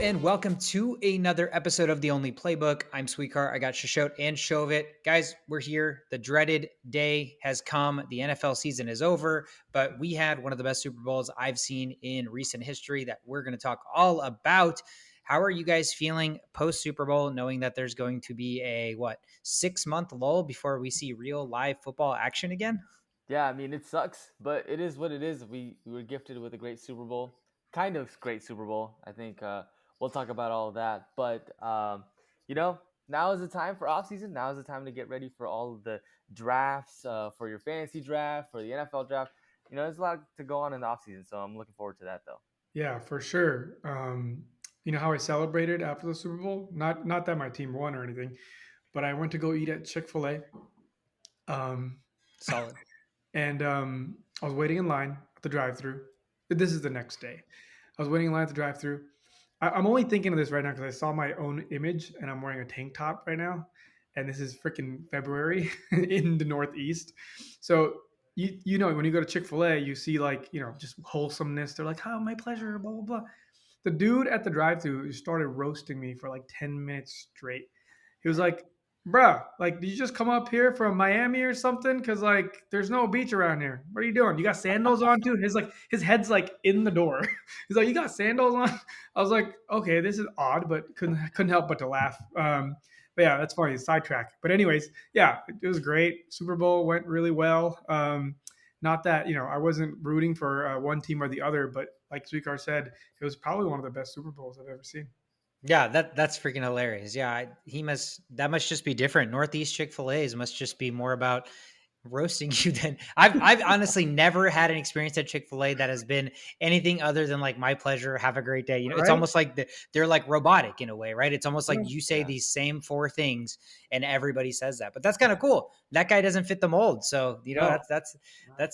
And welcome to another episode of The Only Playbook. I'm Sweetcar. I got Shashot and Shovit. Guys, we're here. The dreaded day has come. The NFL season is over, but we had one of the best Super Bowls I've seen in recent history that we're going to talk all about. How are you guys feeling post Super Bowl, knowing that there's going to be a 6-month lull before we see real live football action again? Yeah, I mean, it sucks, but it is what it is. We were gifted with a great Super Bowl, kind of great Super Bowl. I think we'll talk about all of that. But you know, now is the time for off season. Now is the time to get ready for all of the drafts, for your fantasy draft, for the NFL draft. There's a lot to go on in the off season, so I'm looking forward to that though. Yeah, for sure. You know how I celebrated after the Super Bowl? Not that my team won or anything, but I went to go eat at Chick-fil-A. Um, Solid. and I was waiting in line at the drive-through. This is the next day. I was waiting in line at the drive-through. I'm only thinking of this right now because I saw my own image and I'm wearing a tank top right now. And this is freaking February in the Northeast. So you know when you go to Chick-fil-A, you see just wholesomeness. They're like, "Oh, my pleasure," blah blah blah. The dude at the drive-thru started roasting me for like 10 minutes straight. He was like, "Bruh, like, did you just come up here from Miami or something? Cause like there's no beach around here. What are you doing? You got sandals on too?" His head's like in the door. He's like, "You got sandals on?" I was like, "Okay, this is odd," but couldn't help but to laugh. But yeah, that's funny. Sidetrack. But anyways, yeah, it was great. Super Bowl went really well. Not that I wasn't rooting for one team or the other, but like Sweetcar said, it was probably one of the best Super Bowls I've ever seen. Yeah, that's freaking hilarious. Yeah, that must just be different. Northeast Chick-fil-A's must just be more about roasting you than I've honestly never had an experience at Chick-fil-A that has been anything other than like my pleasure, have a great day. It's Right? almost like they're like robotic in a way, right? It's almost like Yeah. you say Yeah. these same four things and everybody says that. But that's kind of cool. That guy doesn't fit the mold. So, No. that's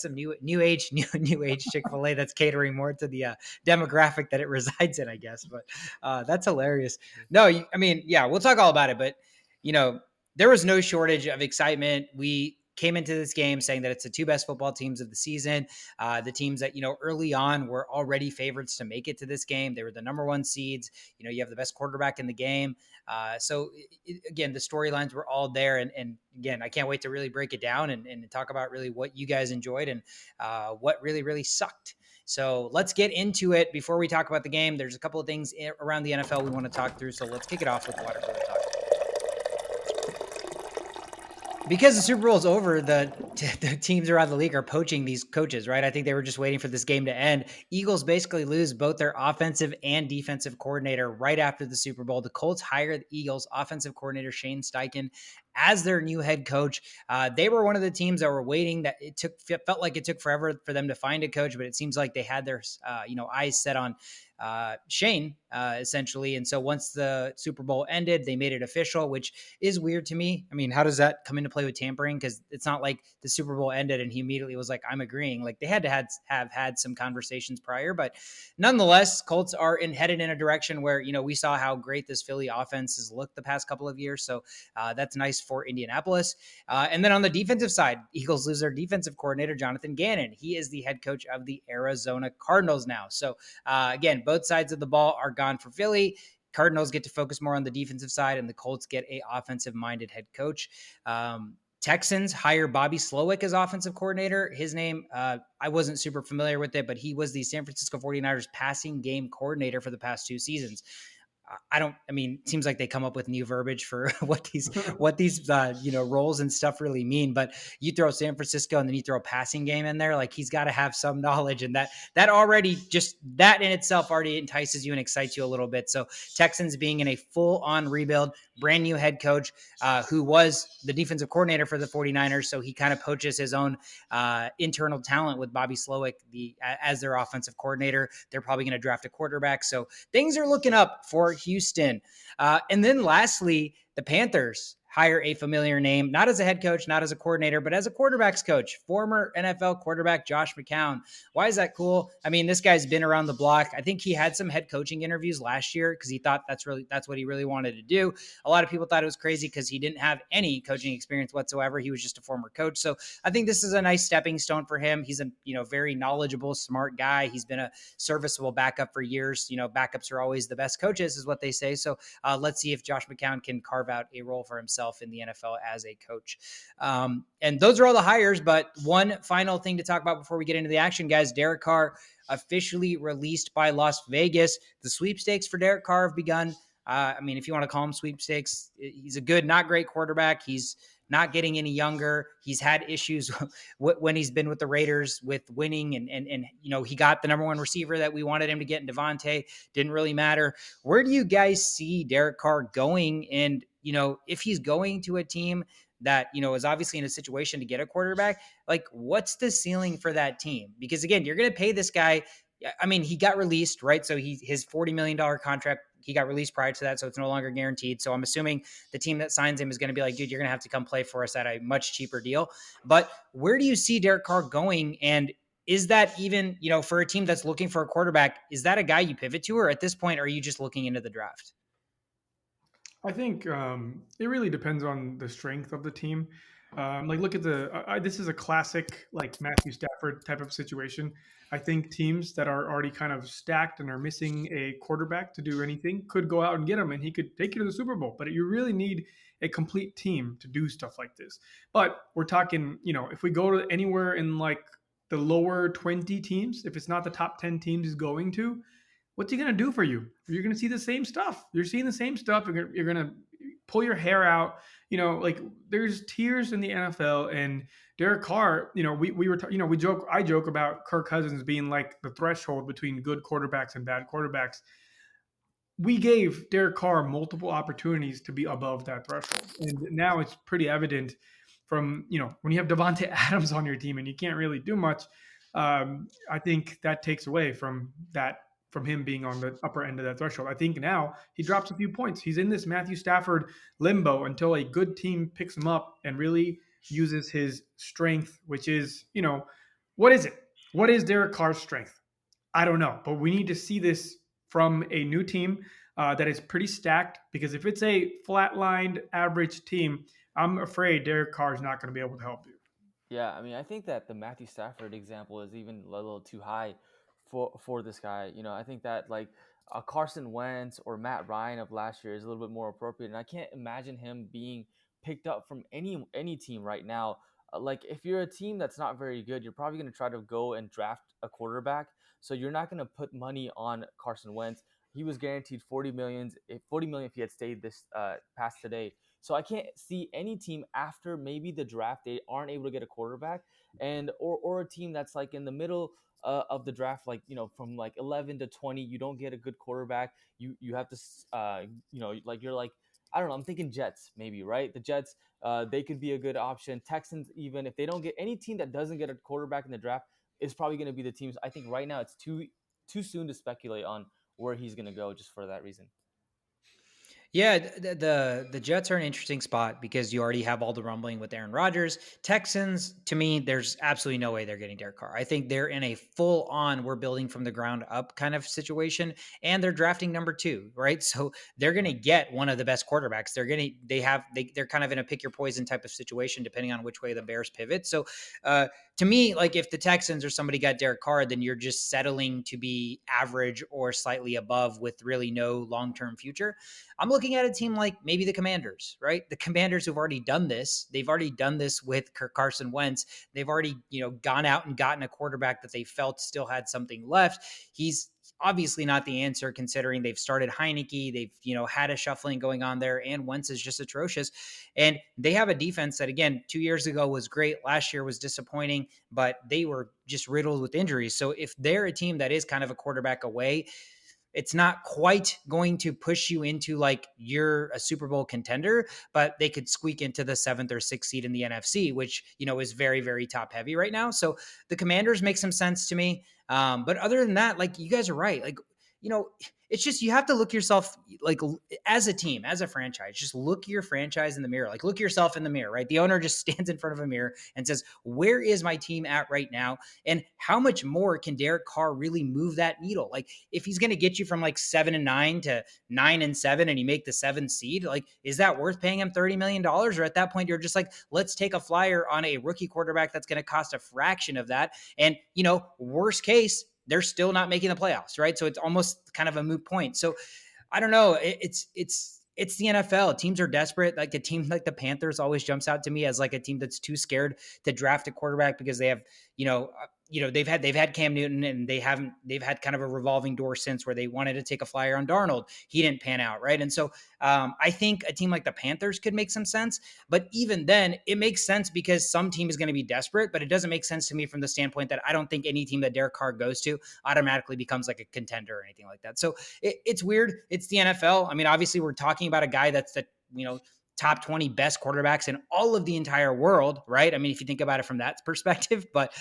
some new age new age Chick-fil-A that's catering more to the demographic that it resides in, I guess. But that's hilarious. No, I mean, yeah, we'll talk all about it, but you know, there was no shortage of excitement. We came into this game saying that it's the two best football teams of the season. The teams that, early on were already favorites to make it to this game. They were the number one seeds. You have the best quarterback in the game. Again, the storylines were all there. And again, I can't wait to really break it down and talk about really what you guys enjoyed and what really, really sucked. So let's get into it. Before we talk about the game, there's a couple of things around the NFL we want to talk through. So let's kick it off with water cooler talk. Because the Super Bowl is over, the teams around the league are poaching these coaches, right? I think they were just waiting for this game to end. Eagles basically lose both their offensive and defensive coordinator right after the Super Bowl. The Colts hire the Eagles offensive coordinator Shane Steichen as their new head coach. They were one of the teams that were waiting. That felt like it took forever for them to find a coach, but it seems like they had their eyes set on Shane, essentially. And so once the Super Bowl ended, they made it official, which is weird to me. I mean, how does that come into play with tampering? Because it's not like the Super Bowl ended and he immediately was like, "I'm agreeing." Like they had to have had some conversations prior, but nonetheless, Colts are headed in a direction where we saw how great this Philly offense has looked the past couple of years. So that's nice for Indianapolis. And then on the defensive side, Eagles lose their defensive coordinator Jonathan Gannon. He is the head coach of the Arizona Cardinals now. So again, both sides of the ball are gone for Philly. Cardinals get to focus more on the defensive side, and the Colts get a offensive-minded head coach. Texans hire Bobby Slowick as offensive coordinator. His name, I wasn't super familiar with it, but he was the San Francisco 49ers passing game coordinator for the past two seasons. It seems like they come up with new verbiage for what these roles and stuff really mean, but you throw San Francisco and then you throw a passing game in there, like he's got to have some knowledge, and that already, just that in itself already entices you and excites you a little bit. So Texans being in a full on rebuild, brand new head coach, who was the defensive coordinator for the 49ers. So he kind of poaches his own internal talent with Bobby Slowick as their offensive coordinator. They're probably going to draft a quarterback. So things are looking up for Houston. And then lastly, the Panthers hire a familiar name, not as a head coach, not as a coordinator, but as a quarterbacks coach, former NFL quarterback Josh McCown. Why is that cool? I mean, this guy's been around the block. I think he had some head coaching interviews last year because he thought that's what he really wanted to do. A lot of people thought it was crazy because he didn't have any coaching experience whatsoever. He was just a former coach. So I think this is a nice stepping stone for him. He's a very knowledgeable, smart guy. He's been a serviceable backup for years. Backups are always the best coaches, is what they say. So let's see if Josh McCown can carve out a role for himself in the NFL as a coach. And those are all the hires. But one final thing to talk about before we get into the action, guys. Derek Carr officially released by Las Vegas. The sweepstakes for Derek Carr have begun. I mean, if you want to call him sweepstakes, he's a good, not great quarterback. He's not getting any younger. He's had issues when he's been with the Raiders with winning, and he got the number one receiver that we wanted him to get in Devontae. Didn't really matter. Where do you guys see Derek Carr going? And if he's going to a team that is obviously in a situation to get a quarterback, like what's the ceiling for that team? Because again, you're going to pay this guy. I mean, he got released, right? So his $40 million contract, he got released prior to that, so it's no longer guaranteed. So I'm assuming the team that signs him is going to be like, dude, you're going to have to come play for us at a much cheaper deal. But where do you see Derek Carr going? And is that even, for a team that's looking for a quarterback, is that a guy you pivot to? Or at this point, are you just looking into the draft? I think it really depends on the strength of the team. Like, look at this is a classic like Matthew Stafford type of situation. I think teams that are already kind of stacked and are missing a quarterback to do anything could go out and get him, and he could take you to the Super Bowl. But you really need a complete team to do stuff like this. But we're talking, if we go to anywhere in like the lower 20 teams, if it's not the top 10 teams he's going to, what's he going to do for you? You're going to see the same stuff. You're seeing the same stuff. You're going to pull your hair out. Like there's tiers in the NFL, and Derek Carr, we were, I joke about Kirk Cousins being like the threshold between good quarterbacks and bad quarterbacks. We gave Derek Carr multiple opportunities to be above that threshold. And now it's pretty evident from, when you have Devontae Adams on your team and you can't really do much, I think that takes away from him being on the upper end of that threshold. I think now he drops a few points. He's in this Matthew Stafford limbo until a good team picks him up and really uses his strength, which is, what is it? What is Derek Carr's strength? I don't know, but we need to see this from a new team that is pretty stacked, because if it's a flatlined average team, I'm afraid Derek Carr is not going to be able to help you. Yeah, I mean, I think that the Matthew Stafford example is even a little too high for this guy. I think that like a Carson Wentz or Matt Ryan of last year is a little bit more appropriate, and I can't imagine him being picked up from any team right now. Like if you're a team that's not very good, you're probably going to try to go and draft a quarterback. So you're not going to put money on Carson Wentz. He was guaranteed 40 million if he had stayed this past today. So I can't see any team after maybe the draft they aren't able to get a quarterback, and or a team that's like in the middle of the draft, like from like 11 to 20, you don't get a good quarterback. You have to like you're like, I don't know. I'm thinking Jets maybe, right? The Jets, they could be a good option. Texans, even if they don't get any team that doesn't get a quarterback in the draft, is probably going to be the teams. I think right now it's too soon to speculate on where he's going to go just for that reason. Yeah, the Jets are an interesting spot because you already have all the rumbling with Aaron Rodgers. Texans, to me, there's absolutely no way they're getting Derek Carr. I think they're in a full on, we're building from the ground up kind of situation, and they're drafting number 2, right? So they're going to get one of the best quarterbacks. They're kind of in a pick your poison type of situation depending on which way the Bears pivot. So to me, like if the Texans or somebody got Derek Carr, then you're just settling to be average or slightly above with really no long-term future. I'm looking at a team like maybe the Commanders, right? The Commanders who've already done this. They've already done this with Carson Wentz. They've already, gone out and gotten a quarterback that they felt still had something left. He's obviously not the answer considering they've started Heineke. They've, had a shuffling going on there, and Wentz is just atrocious. And they have a defense that, again, 2 years ago was great. Last year was disappointing, but they were just riddled with injuries. So if they're a team that is kind of a quarterback away, it's not quite going to push you into like you're a Super Bowl contender, but they could squeak into the 7th or 6th seed in the NFC, which, is very, very top heavy right now. So the Commanders make some sense to me. But other than that, like you guys are right. Like, it's just you have to look yourself like as a team, as a franchise, just look your franchise in the mirror. Like look yourself in the mirror, right? The owner just stands in front of a mirror and says, "Where is my team at right now? And how much more can Derek Carr really move that needle? Like if he's going to get you from like 7-9 to 9-7 and you make the 7th seed, like is that worth paying him $30 million? Or at that point you're just like, let's take a flyer on a rookie quarterback that's going to cost a fraction of that. And worst case, they're still not making the playoffs, right? So it's almost kind of a moot point. So I don't know. It's the NFL. Teams are desperate. Like a team like the Panthers always jumps out to me as like a team that's too scared to draft a quarterback because they have, they've had Cam Newton and they've had kind of a revolving door since where they wanted to take a flyer on Darnold. He didn't pan out, right? And so I think a team like the Panthers could make some sense, but even then it makes sense because some team is going to be desperate, but it doesn't make sense to me from the standpoint that I don't think any team that Derek Carr goes to automatically becomes like a contender or anything like that. So it's weird. It's the NFL. I mean, obviously we're talking about a guy that's the, top 20 best quarterbacks in all of the entire world, right? I mean, if you think about it from that perspective, but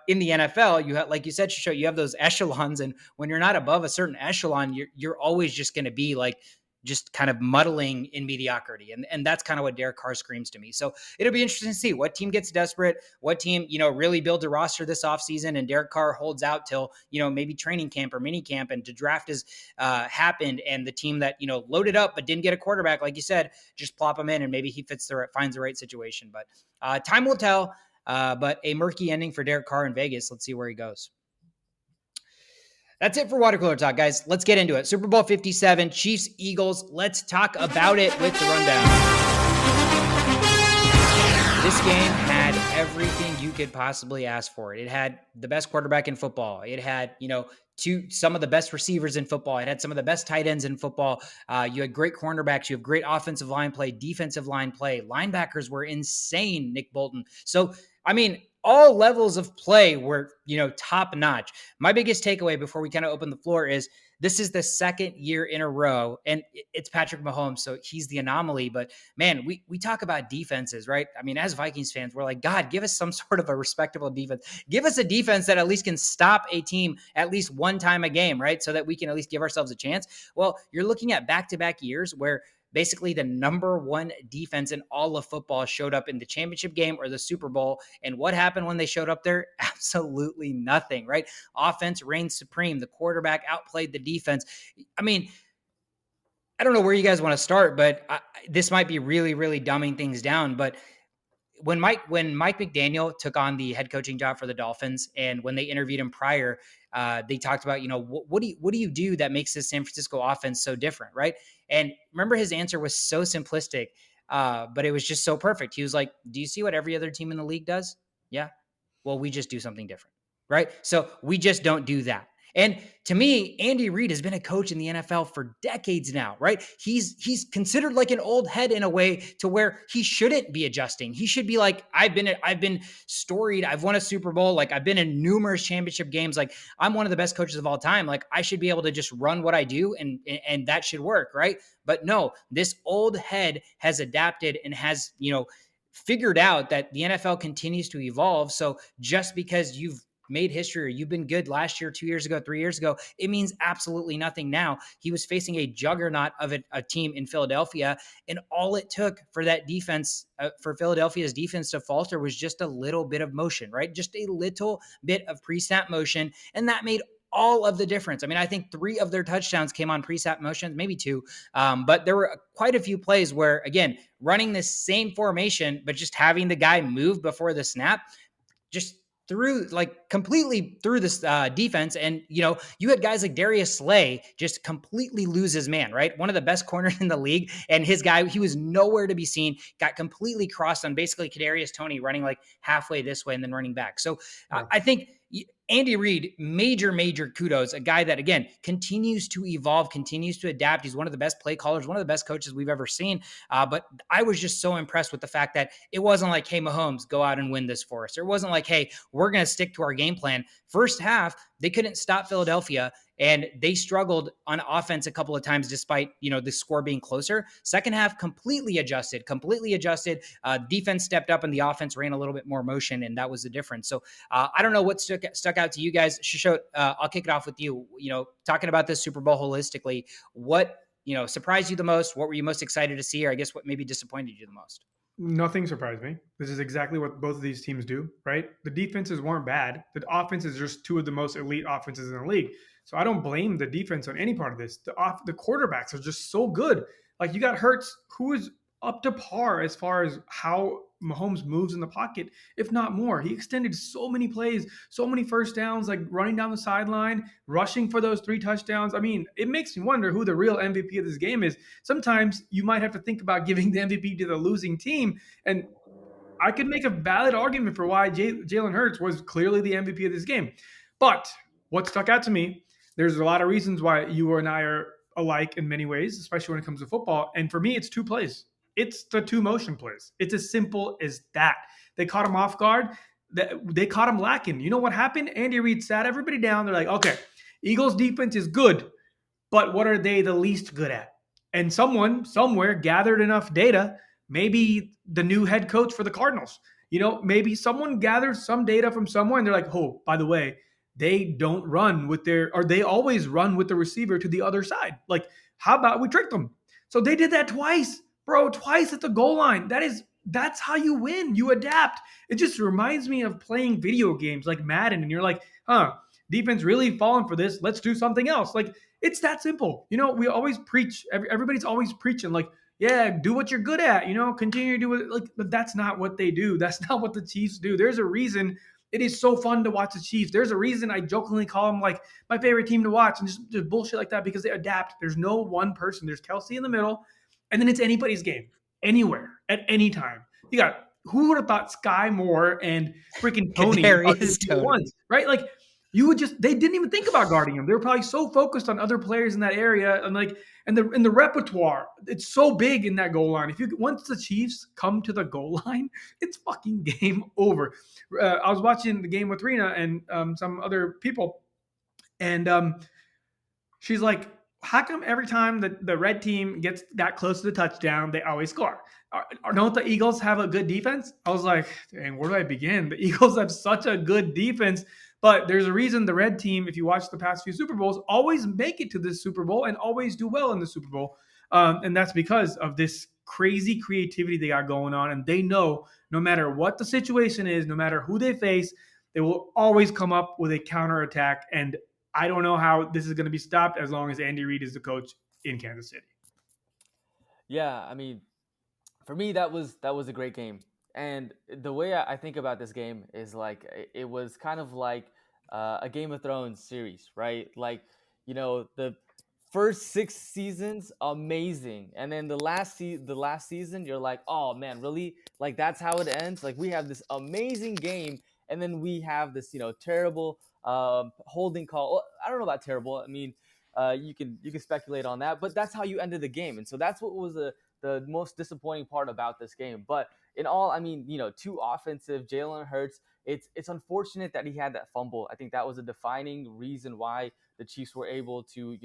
in the NFL, you have, like you said, Shisho, you have those echelons, and when you're not above a certain echelon, you're always just going to be like just kind of muddling in mediocrity. And that's kind of what Derek Carr screams to me. So it'll be interesting to see what team gets desperate, what team, really builds a roster this offseason, and Derek Carr holds out till, maybe training camp or mini camp, and the draft has happened, and the team that, loaded up but didn't get a quarterback, like you said, just plop him in and maybe he finds the right situation. But time will tell. But a murky ending for Derek Carr in Vegas. Let's see where he goes. That's it for Water Cooler Talk, guys. Let's get into it. Super Bowl 57, Chiefs, Eagles. Let's talk about it with the rundown. This game had everything you could possibly ask for. It had the best quarterback in football. It had, some of the best receivers in football. It had some of the best tight ends in football. You had great cornerbacks. You have great offensive line play, defensive line play. Linebackers were insane, Nick Bolton. So, I mean, all levels of play were, top notch. My biggest takeaway before we kind of open the floor is this is the second year in a row, and it's Patrick Mahomes, so he's the anomaly. But man, we talk about defenses, right? I mean, as Vikings fans, we're like, God, give us some sort of a respectable defense. Give us a defense that at least can stop a team at least one time a game, right? So that we can at least give ourselves a chance. Well, you're looking at back-to-back years where basically the number one defense in all of football showed up in the championship game or the Super Bowl. And what happened when they showed up there? Absolutely nothing, right? Offense reigned supreme. The quarterback outplayed the defense. I mean, I don't know where you guys want to start, but this might be really, really dumbing things down. But when Mike McDaniel took on the head coaching job for the Dolphins, and when they interviewed him prior, they talked about, what do you do that makes this San Francisco offense so different, right? And remember, his answer was so simplistic, but it was just so perfect. He was like, "Do you see what every other team in the league does? Yeah. Well, we just do something different, right? So we just don't do that." And to me, Andy Reid has been a coach in the NFL for decades now, right? He's considered like an old head in a way to where he shouldn't be adjusting. He should be like, I've been storied. I've won a Super Bowl. Like I've been in numerous championship games. Like I'm one of the best coaches of all time. Like I should be able to just run what I do and that should work, right? But no, this old head has adapted and has, figured out that the NFL continues to evolve. So just because you've made history or you've been good last year, 2 years ago, 3 years ago, it means absolutely nothing now. He was facing a juggernaut of a team in Philadelphia, and all it took for that defense, for Philadelphia's defense to falter was just a little bit of motion, right? Just a little bit of pre-snap motion, and that made all of the difference. I mean, I think 3 of their touchdowns came on pre-snap motions, maybe 2. But there were quite a few plays where, again, running this same formation, but just having the guy move before the snap, just completely through this defense. And, you had guys like Darius Slay just completely lose his man, right? One of the best corners in the league. And his guy, he was nowhere to be seen, got completely crossed on basically Kadarius Toney running like halfway this way and then running back. So I think Andy Reid, major kudos, a guy that, again, continues to evolve, continues to adapt. He's one of the best play callers, one of the best coaches we've ever seen. But I was just so impressed with the fact that it wasn't like, hey, Mahomes, go out and win this for us. It wasn't like, hey, we're going to stick to our game plan. First half, they couldn't stop Philadelphia. And they struggled on offense a couple of times despite, the score being closer. Second half completely adjusted, completely adjusted. Defense stepped up and the offense ran a little bit more motion, and that was the difference. So I don't know what stuck out to you guys. Shishot, I'll kick it off with you. Talking about this Super Bowl holistically, what surprised you the most? What were you most excited to see, or I guess what maybe disappointed you the most? Nothing surprised me. This is exactly what both of these teams do, right? The defenses weren't bad. The offenses are just two of the most elite offenses in the league. So I don't blame the defense on any part of this. The quarterbacks are just so good. Like you got Hurts, who is up to par as far as how Mahomes moves in the pocket, if not more. He extended so many plays, so many first downs, like running down the sideline, rushing for those 3 touchdowns. I mean, it makes me wonder who the real MVP of this game is. Sometimes you might have to think about giving the MVP to the losing team. And I could make a valid argument for why Jalen Hurts was clearly the MVP of this game. But what stuck out to me, there's a lot of reasons why you and I are alike in many ways, especially when it comes to football. And for me, it's 2 plays. It's the 2 motion plays. It's as simple as that. They caught him off guard. They caught him lacking. You know what happened? Andy Reid sat everybody down. They're like, okay, Eagles defense is good, but what are they the least good at? And someone somewhere gathered enough data, maybe the new head coach for the Cardinals, maybe someone gathered some data from somewhere and they're like, oh, by the way, they don't run with or they always run with the receiver to the other side. Like, how about we trick them? So they did that twice, bro, twice at the goal line. That's how you win. You adapt. It just reminds me of playing video games like Madden, and you're like, defense really falling for this. Let's do something else. Like, it's that simple. We always preach. Everybody's always preaching, like, yeah, do what you're good at. Continue to do it. Like, but that's not what they do. That's not what the Chiefs do. There's a reason it is so fun to watch the Chiefs. There's a reason I jokingly call them like my favorite team to watch, and just bullshit like that because they adapt. There's no one person. There's Kelsey in the middle, and then it's anybody's game, anywhere, at any time. You got who would have thought Sky Moore and freaking Tony are going Kadarius to be the Tony. ones, right? Like, they didn't even think about guarding him. They were probably so focused on other players in that area, and like and the repertoire, it's so big in that goal line. Once the Chiefs come to the goal line, it's fucking game over. I was watching the game with Rena and some other people, and she's like, how come every time the red team gets that close to the touchdown, they always score? Don't the Eagles have a good defense? I was like, dang, where do I begin? The Eagles have such a good defense, but there's a reason the red team, if you watch the past few Super Bowls, always make it to this Super Bowl and always do well in the Super Bowl. And that's because of this crazy creativity they got going on. And they know no matter what the situation is, no matter who they face, they will always come up with a counterattack. And I don't know how this is going to be stopped as long as Andy Reid is the coach in Kansas City. Yeah, I mean, for me that was a great game. And the way I think about this game is like it was kind of like a Game of Thrones series, right? Like, the first 6 seasons amazing, and then the last season you're like, oh man, really? Like, that's how it ends? Like, we have this amazing game, and then we have this terrible holding call. Well, I don't know about terrible. I mean, you can speculate on that, but that's how you ended the game. And so that's what was the most disappointing part about this game. But in all, I mean, too offensive. Jalen Hurts. It's unfortunate that he had that fumble. I think that was a defining reason why the Chiefs were able to,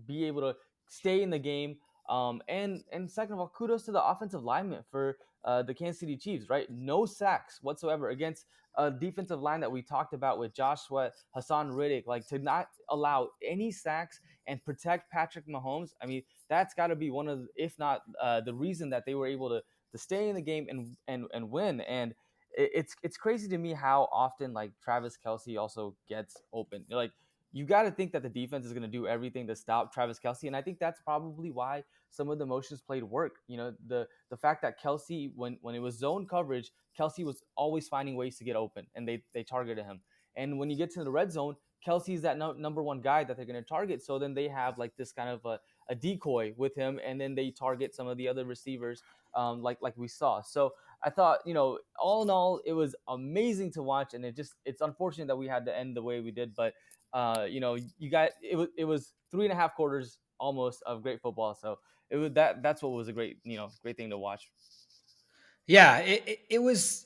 be able to stay in the game. And second of all, kudos to the offensive lineman for the Kansas City Chiefs. Right, no sacks whatsoever against a defensive line that we talked about with Josh Sweat, Hassan Riddick. Like, to not allow any sacks and protect Patrick Mahomes. I mean, that's got to be one of, if not the reason that they were able to stay in the game and win. And it's crazy to me how often like Travis Kelsey also gets open. Like, you got to think that the defense is going to do everything to stop Travis Kelsey, and I think that's probably why some of the motions played work. The fact that Kelsey, when it was zone coverage, Kelsey was always finding ways to get open, and they targeted him. And when you get to the red zone, Kelsey's that number one guy that they're going to target. So then they have like this kind of a decoy with him, and then they target some of the other receivers, like we saw. So I thought, all in all, it was amazing to watch, and it's unfortunate that we had to end the way we did, but you got it was 3.5 quarters almost of great football. So that's what was a great thing to watch. Yeah, it was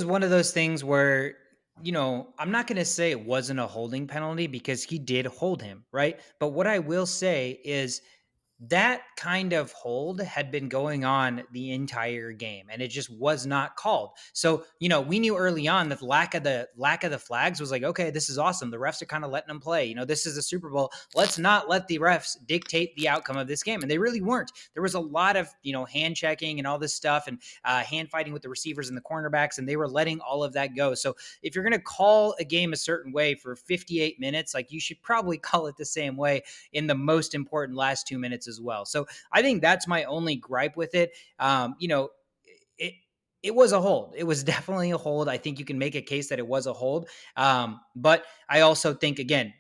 one of those things where I'm not going to say it wasn't a holding penalty because he did hold him, right? But what I will say is that kind of hold had been going on the entire game and it just was not called. So, we knew early on that the lack of the flags was like, okay, this is awesome. The refs are kind of letting them play. This is a Super Bowl. Let's not let the refs dictate the outcome of this game. And they really weren't. There was a lot of, hand checking and all this stuff and hand fighting with the receivers and the cornerbacks, and they were letting all of that go. So if you're going to call a game a certain way for 58 minutes, like you should probably call it the same way in the most important last 2 minutes as well. So I think that's my only gripe with it. It it was a hold. It was definitely a hold. I think you can make a case that it was a hold. But I also think again,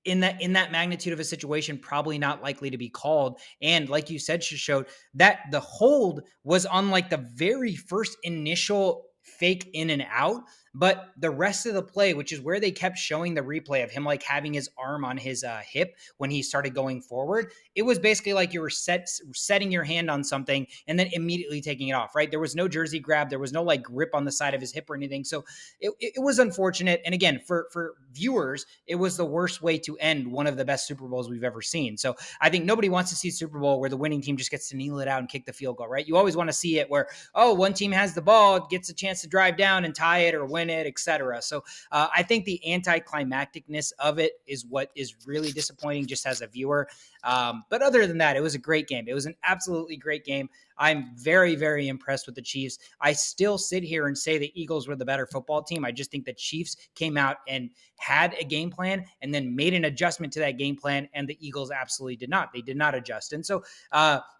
in that magnitude of a situation, probably not likely to be called. And like you said, showed that the hold was on like the very first initial fake in and out, but the rest of the play, which is where they kept showing the replay of him like having his arm on his hip when he started going forward, it was basically like you were setting your hand on something and then immediately taking it off, right? There was no jersey grab, there was no like grip on the side of his hip or anything. So it was unfortunate. And again, for viewers, it was the worst way to end one of the best Super Bowls we've ever seen. So I think nobody wants to see Super Bowl where the winning team just gets to kneel it out and kick the field goal, right? You always want to see it where, one team has the ball, gets a chance to drive down and tie it or win it, etc. So I think the anticlimacticness of it is what is really disappointing just as a viewer. But other than that, it was a great game. It was an absolutely great game. I'm very, very impressed with the Chiefs. I still sit here and say the Eagles were the better football team. I just think the Chiefs came out and had a game plan and then made an adjustment to that game plan, and the Eagles absolutely did not. They did not adjust. And so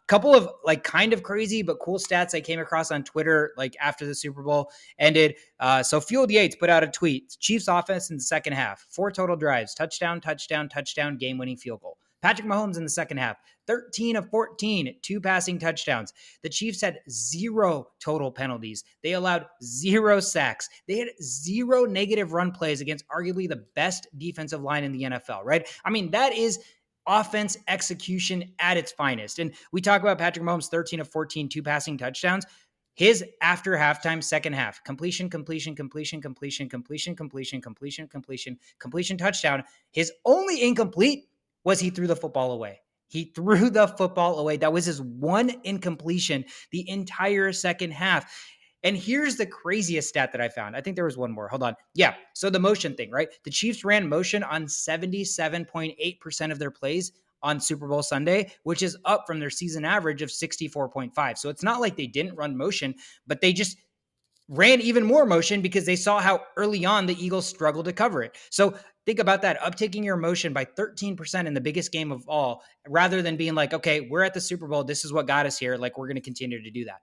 couple of like kind of crazy but cool stats I came across on Twitter like after the Super Bowl ended. So Field Yates put out a tweet. Chiefs offense in the second half, 4 total drives, touchdown, touchdown, touchdown, game-winning field goal. Patrick Mahomes in the second half, 13 of 14, 2 passing touchdowns. The Chiefs had 0 total penalties. They allowed 0 sacks. They had 0 negative run plays against arguably the best defensive line in the NFL, right? I mean, that is offense execution at its finest. And we talk about Patrick Mahomes, 13 of 14, 2 passing touchdowns. His after halftime second half, completion, touchdown. His only incomplete was he threw the football away. He threw the football away. That was his one incompletion the entire second half. And here's the craziest stat that I found. I think there was one more. Hold on. Yeah. So the motion thing, right? The Chiefs ran motion on 77.8% of their plays on Super Bowl Sunday, which is up from their season average of 64.5. So it's not like they didn't run motion, but they just ran even more motion because they saw how early on the Eagles struggled to cover it. So think about that, uptaking your motion by 13% in the biggest game of all, rather than being like, okay, we're at the Super Bowl. This is what got us here. Like, we're going to continue to do that.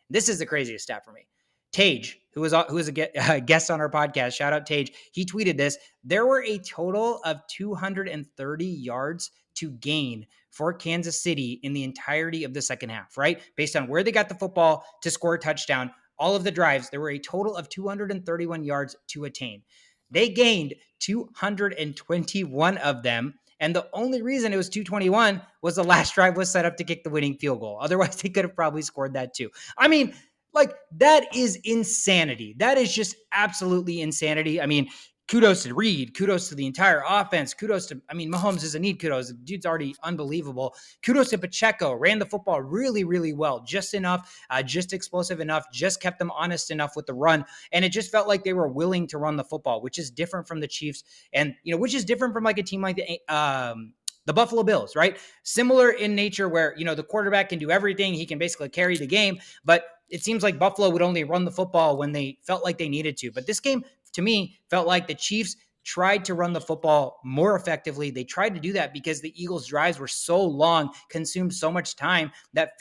This is the craziest stat for me. Tage, who is a guest on our podcast, shout out Tage. He tweeted this. There were a total of 230 yards to gain for Kansas City in the entirety of the second half, right? Based on where they got the football to score a touchdown, all of the drives, there were a total of 231 yards to attain. They gained 221 of them. And the only reason it was 221 was the last drive was set up to kick the winning field goal. Otherwise, they could have probably scored that too. I mean, like, that is insanity. That is just absolutely insanity. I mean, kudos to Reed, kudos to the entire offense, kudos to, Mahomes doesn't need kudos. The dude's already unbelievable. Kudos to Pacheco, ran the football really, really well, just enough, just explosive enough, just kept them honest enough with the run. And it just felt like they were willing to run the football, which is different from the Chiefs and, which is different from like a team like the Buffalo Bills, right? Similar in nature where, the quarterback can do everything. He can basically carry the game, but it seems like Buffalo would only run the football when they felt like they needed to. But this game, to me, felt like the Chiefs tried to run the football more effectively. They tried to do that because the Eagles' drives were so long, consumed so much time that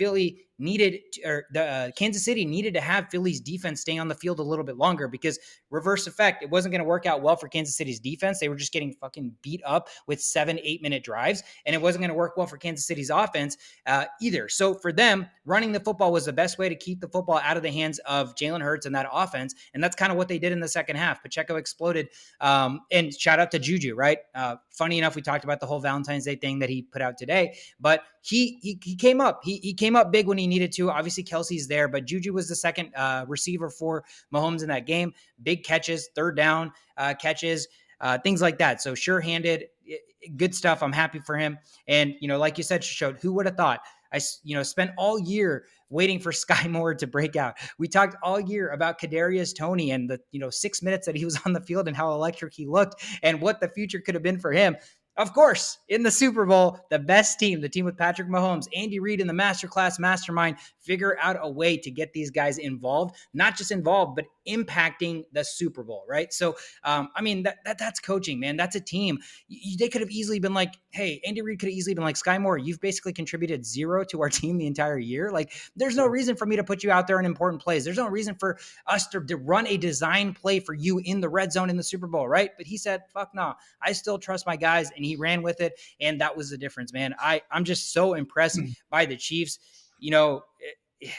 Kansas City needed to have Philly's defense stay on the field a little bit longer because reverse effect, it wasn't going to work out well for Kansas City's defense. They were just getting fucking beat up with 7-8 minute drives, and it wasn't going to work well for Kansas City's offense either. So for them, running the football was the best way to keep the football out of the hands of Jalen Hurts and that offense, and that's kind of what they did in the second half. Pacheco exploded, and shout out to Juju, right? Funny enough, we talked about the whole Valentine's Day thing that he put out today, but he came up. He came up big when he needed to. Obviously, Kelsey's there, but Juju was the second receiver for Mahomes in that game. Big catches, third down catches, things like that. So sure-handed, good stuff. I'm happy for him. And like you said, showed who would have thought. I spent all year waiting for Sky Moore to break out. We talked all year about Kadarius Toney and the 6 minutes that he was on the field and how electric he looked and what the future could have been for him. Of course, in the Super Bowl, the best team, the team with Patrick Mahomes, Andy Reid, and the masterclass mastermind figure out a way to get these guys involved, not just involved, but impacting the Super Bowl, right? So, that's coaching, man. That's a team. They could have easily been like, hey, Andy Reid could have easily been like, Sky Moore, you've basically contributed zero to our team the entire year. Like, there's no reason for me to put you out there in important plays. There's no reason for us to run a design play for you in the red zone in the Super Bowl, right? But he said, fuck no, I still trust my guys, and he ran with it, and that was the difference, man. I'm just so impressed by the Chiefs.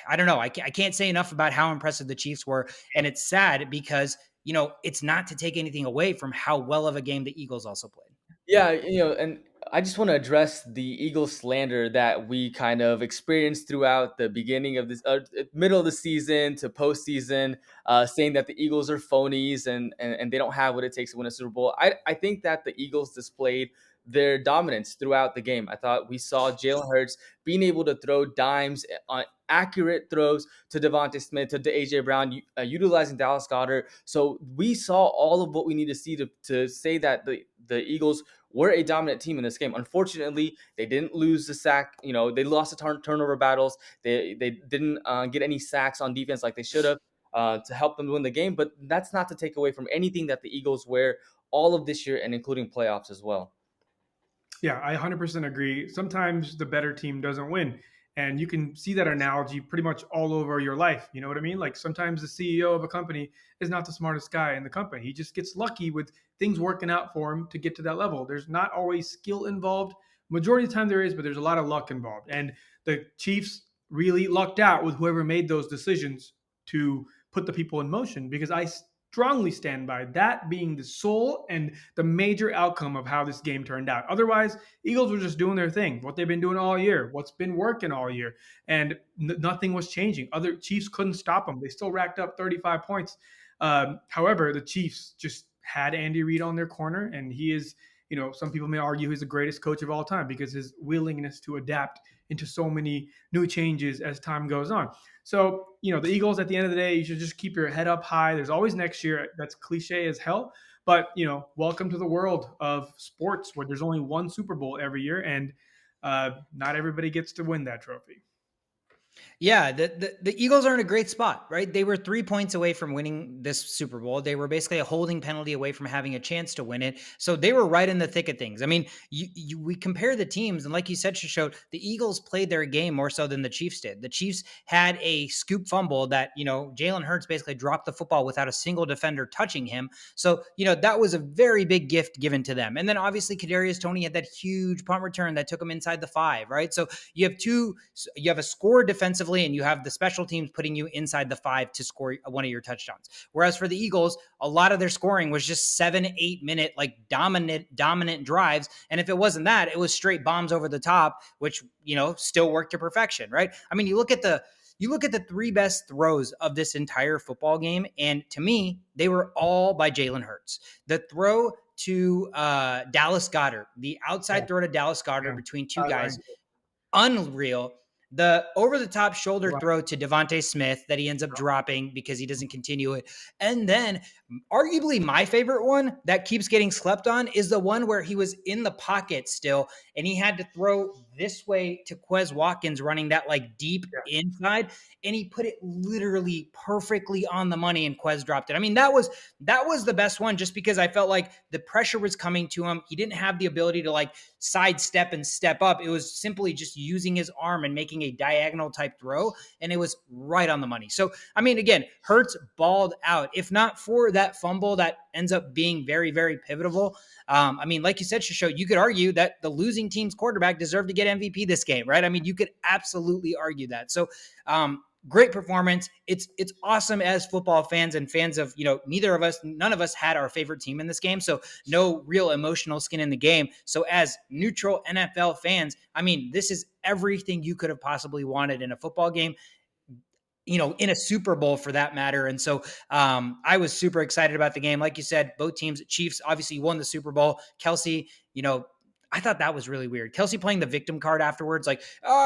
I don't know. I can't say enough about how impressive the Chiefs were, and it's sad because it's not to take anything away from how well of a game the Eagles also played. Yeah, and I just want to address the Eagles slander that we kind of experienced throughout the beginning of this, middle of the season to postseason, saying that the Eagles are phonies and they don't have what it takes to win a Super Bowl. I think that the Eagles displayed their dominance throughout the game. I thought we saw Jalen Hurts being able to throw dimes on accurate throws to Devontae Smith, to AJ Brown, utilizing Dallas Goedert. So we saw all of what we need to see to say that the Eagles were a dominant team in this game. Unfortunately, they didn't lose the sack. They lost the turnover battles. They didn't get any sacks on defense like they should have to help them win the game. But that's not to take away from anything that the Eagles were all of this year and including playoffs as well. Yeah, I 100% agree. Sometimes the better team doesn't win. And you can see that analogy pretty much all over your life. You know what I mean? Like sometimes the CEO of a company is not the smartest guy in the company. He just gets lucky with things working out for him to get to that level. There's not always skill involved. Majority of the time there is, but there's a lot of luck involved. And the Chiefs really lucked out with whoever made those decisions to put the people in motion, because I strongly stand by that being the sole and the major outcome of how this game turned out. Otherwise, Eagles were just doing their thing, what they've been doing all year, what's been working all year, and nothing was changing. Other Chiefs couldn't stop them. They still racked up 35 points. However, the Chiefs just had Andy Reid on their corner, and he is, some people may argue he's the greatest coach of all time because his willingness to adapt into so many new changes as time goes on. So, the Eagles at the end of the day, you should just keep your head up high. There's always next year. That's cliche as hell. But, welcome to the world of sports where there's only one Super Bowl every year, and not everybody gets to win that trophy. Yeah, the Eagles are in a great spot, right? They were 3 points away from winning this Super Bowl. They were basically a holding penalty away from having a chance to win it. So they were right in the thick of things. I mean, we compare the teams, and like you said, Shishot, the Eagles played their game more so than the Chiefs did. The Chiefs had a scoop fumble that, Jalen Hurts basically dropped the football without a single defender touching him. So, that was a very big gift given to them. And then obviously Kadarius Toney had that huge punt return that took him inside the 5, right? So you have a score defensively, and you have the special teams putting you inside the 5 to score one of your touchdowns. Whereas for the Eagles, a lot of their scoring was just 7-8 minute, like dominant drives. And if it wasn't that, it was straight bombs over the top, which, still worked to perfection, right? I mean, you look at the 3 best throws of this entire football game, and to me, they were all by Jalen Hurts. The throw to Dallas Goedert, the outside throw to Dallas Goedert between two guys, unreal. The over-the-top shoulder throw to Devontae Smith that he ends up dropping because he doesn't continue it. And then arguably my favorite one that keeps getting slept on is the one where he was in the pocket still, and he had to throw this way to Quez Watkins running that like deep inside, and he put it literally perfectly on the money, and Quez dropped it. I mean, that was the best one just because I felt like the pressure was coming to him. He didn't have the ability to like sidestep and step up. It was simply just using his arm and making a diagonal type throw, and it was right on the money. So, I mean, again, Hurts balled out. If not for that fumble that ends up being very, very pivotal. I mean, like you said, Shishot, you could argue that the losing team's quarterback deserved to get MVP this game, right? I mean, you could absolutely argue that. So, great performance. It's awesome as football fans and fans of, none of us had our favorite team in this game. So no real emotional skin in the game. So as neutral NFL fans, I mean, this is everything you could have possibly wanted in a football game, in a Super Bowl for that matter. And so I was super excited about the game. Like you said, both teams, Chiefs obviously won the Super Bowl. Kelsey, I thought that was really weird. Kelsey playing the victim card afterwards, like,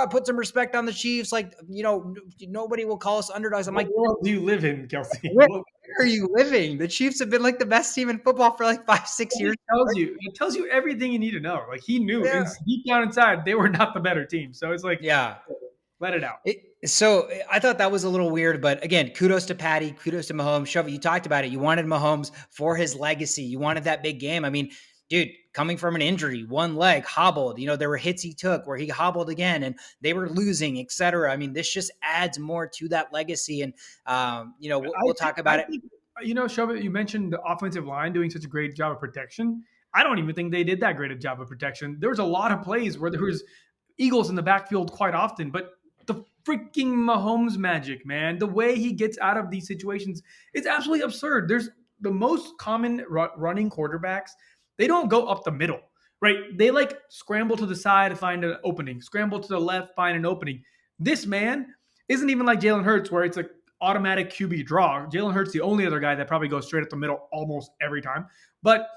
put some respect on the Chiefs. Like, nobody will call us underdogs. I'm What like, world do you live in, Kelsey? where are you living? The Chiefs have been like the best team in football for like 5-6 years. It tells you everything you need to know. Like he knew Yeah. deep down inside they were not the better team. So it's like, Yeah. let it out. So I thought that was a little weird, but again, kudos to Patty, kudos to Mahomes. Shovey, you talked about it. You wanted Mahomes for his legacy. You wanted that big game. I mean, dude, coming from an injury, one leg hobbled. There were hits he took where he hobbled again, and they were losing, etc. I mean, this just adds more to that legacy, and we'll talk about it. Shove, you mentioned the offensive line doing such a great job of protection. I don't even think they did that great a job of protection. There was a lot of plays where there was Eagles in the backfield quite often, but the freaking Mahomes magic, man, the way he gets out of these situations, it's absolutely absurd. There's the most common running quarterbacks, they don't go up the middle, right? They like scramble to the side to find an opening, scramble to the left, find an opening. This man isn't even like Jalen Hurts, where it's like automatic QB draw. Jalen Hurts, the only other guy that probably goes straight up the middle almost every time. But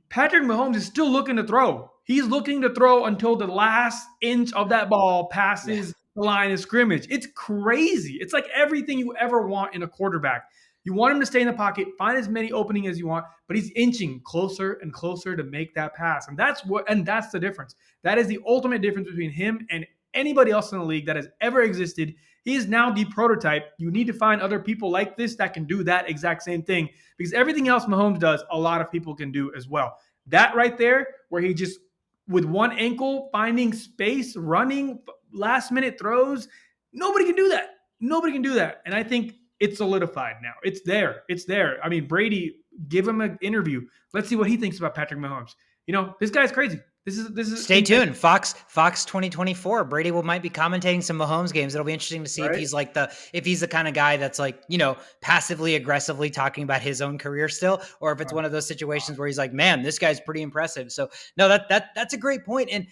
Patrick Mahomes is still looking to throw. He's looking to throw until the last inch of that ball passes the line of scrimmage. It's crazy. It's like everything you ever want in a quarterback. You want him to stay in the pocket, find as many openings as you want, but he's inching closer and closer to make that pass. And that's the difference. That is the ultimate difference between him and anybody else in the league that has ever existed. He is now the prototype. You need to find other people like this that can do that exact same thing, because everything else Mahomes does, a lot of people can do as well. That right there, where he just, with one ankle, finding space, running, last minute throws, nobody can do that. Nobody can do that. And I think it's solidified now. It's there. It's there. I mean, Brady, give him an interview. Let's see what he thinks about Patrick Mahomes. This guy's crazy. This is. Stay tuned. Fox 2024. Brady might be commentating some Mahomes games. It'll be interesting to see if he's the kind of guy that's like, passively aggressively talking about his own career still, or if it's one of those situations where he's like, man, this guy's pretty impressive. So no, that's a great point. And,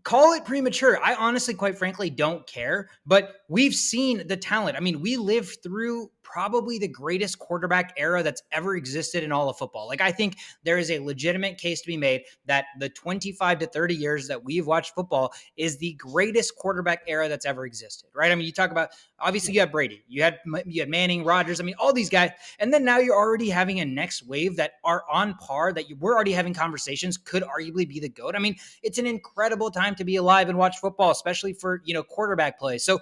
call it premature. I honestly, quite frankly, don't care, but we've seen the talent. I mean, we lived through probably the greatest quarterback era that's ever existed in all of football. Like, I think there is a legitimate case to be made that the 25 to 30 years that we've watched football is the greatest quarterback era that's ever existed, right? I mean, you talk about, obviously you have Brady, you had Manning, Rodgers, I mean, all these guys. And then now you're already having a next wave that are on par, that we're already having conversations, could arguably be the GOAT. I mean, it's an incredible time to be alive and watch football, especially for, quarterback play. So,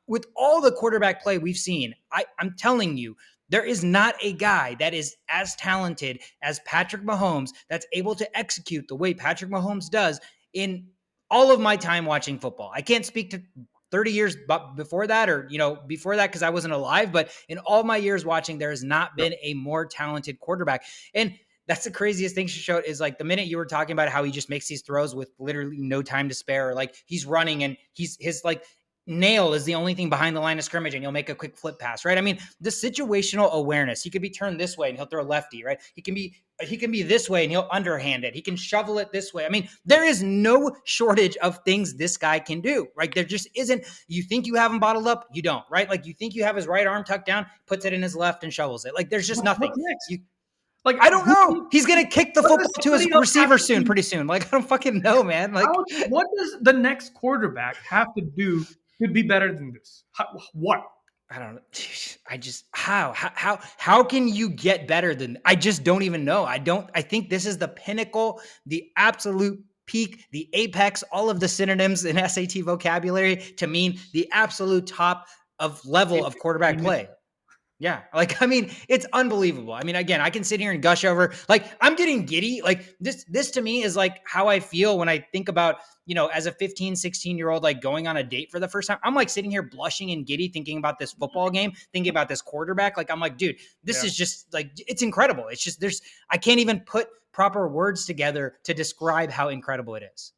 with all the quarterback play we've seen, I'm telling you, there is not a guy that is as talented as Patrick Mahomes that's able to execute the way Patrick Mahomes does in all of my time watching football. I can't speak to 30 years before that, or, before that, because I wasn't alive, but in all my years watching, there has not been a more talented quarterback. And that's the craziest thing she showed, is like the minute you were talking about how he just makes these throws with literally no time to spare, or like he's running and his like nail is the only thing behind the line of scrimmage and he'll make a quick flip pass, right? I mean, the situational awareness, he could be turned this way and he'll throw a lefty, right? He can be this way and he'll underhand it. He can shovel it this way. I mean, there is no shortage of things this guy can do, right? There just isn't. You think you have him bottled up, you don't, right? Like, you think you have his right arm tucked down, puts it in his left and shovels it. Like, there's just nothing. What's next? Like, I don't know. He's going to kick the What football does to his somebody else receiver have to do? pretty soon. Like, I don't fucking know, man. Like, what does the next quarterback have to do to be better than this? What? I don't know. I just, how can you get better than, I just don't even know. I think this is the pinnacle, the absolute peak, the apex, all of the synonyms in SAT vocabulary to mean the absolute top of level of quarterback play. Yeah. Like, I mean, it's unbelievable. I mean, again, I can sit here and gush over, like, I'm getting giddy. Like, this to me is like how I feel when I think about, as a 15, 16-year-old, like going on a date for the first time. I'm like sitting here blushing and giddy thinking about this football game, thinking about this quarterback. Like, I'm like, dude, this is just like, it's incredible. It's just, I can't even put proper words together to describe how incredible it is.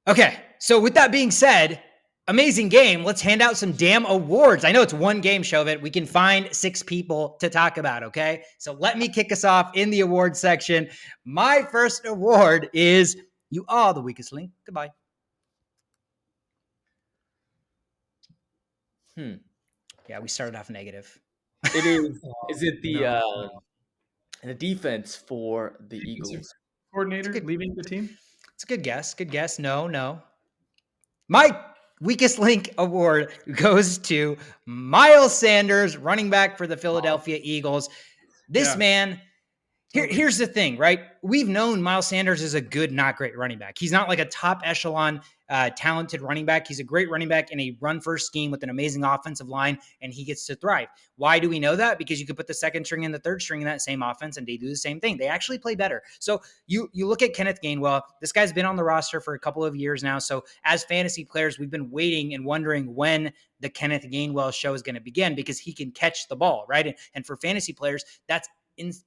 Okay. So with that being said, amazing game. Let's hand out some damn awards. I know it's one game, Shovit. We can find 6 people to talk about, okay? So let me kick us off in the awards section. My first award is You Are the Weakest Link. Goodbye. Yeah, we started off negative. It is. Is it No. the defense for the Defensive Eagles? coordinator leaving the team? It's a good guess. Good guess. No. My weakest link award goes to Miles Sanders, running back for the Philadelphia Eagles. This Yeah, man, totally. here's the thing, right? We've known Miles Sanders is a good, not great running back. He's not like a top echelon, talented running back. He's a great running back in a run first scheme with an amazing offensive line, and he gets to thrive. Why do we know that? Because you could put the second string and the third string in that same offense, and they do the same thing. They actually play better. So you look at Kenneth Gainwell. This guy's been on the roster for a couple of years now. So as fantasy players, we've been waiting and wondering when the Kenneth Gainwell show is going to begin because he can catch the ball, right? And for fantasy players, that's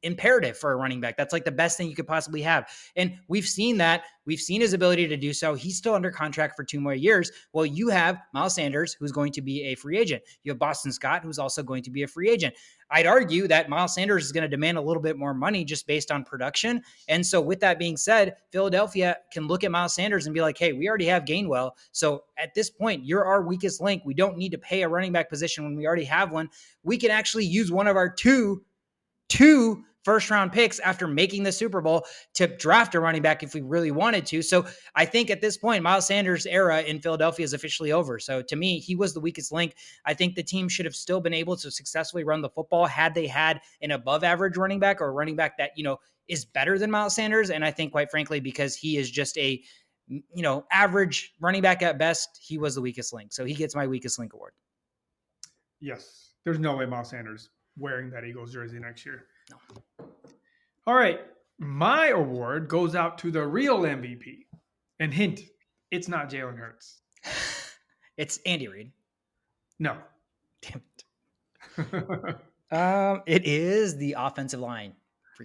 imperative for a running back. That's like the best thing you could possibly have. And we've seen that. We've seen his ability to do so. He's still under contract for 2 more years. Well, you have Miles Sanders, who's going to be a free agent. You have Boston Scott, who's also going to be a free agent. I'd argue that Miles Sanders is going to demand a little bit more money just based on production. And so with that being said, Philadelphia can look at Miles Sanders and be like, hey, we already have Gainwell. So at this point, you're our weakest link. We don't need to pay a running back position when we already have one. We can actually use one of our two first round picks after making the Super Bowl to draft a running back if we really wanted to. So I think at this point, Miles Sanders' era in Philadelphia is officially over. So to me, he was the weakest link. I think the team should have still been able to successfully run the football had they had an above average running back or a running back that, is better than Miles Sanders. And I think quite frankly, because he is just a, average running back at best, he was the weakest link. So he gets my weakest link award. Yes. There's no way Miles Sanders wearing that Eagles jersey next year. No. All right. My award goes out to the real MVP. And hint, it's not Jalen Hurts. It's Andy Reid. No. Damn it. It is the offensive line.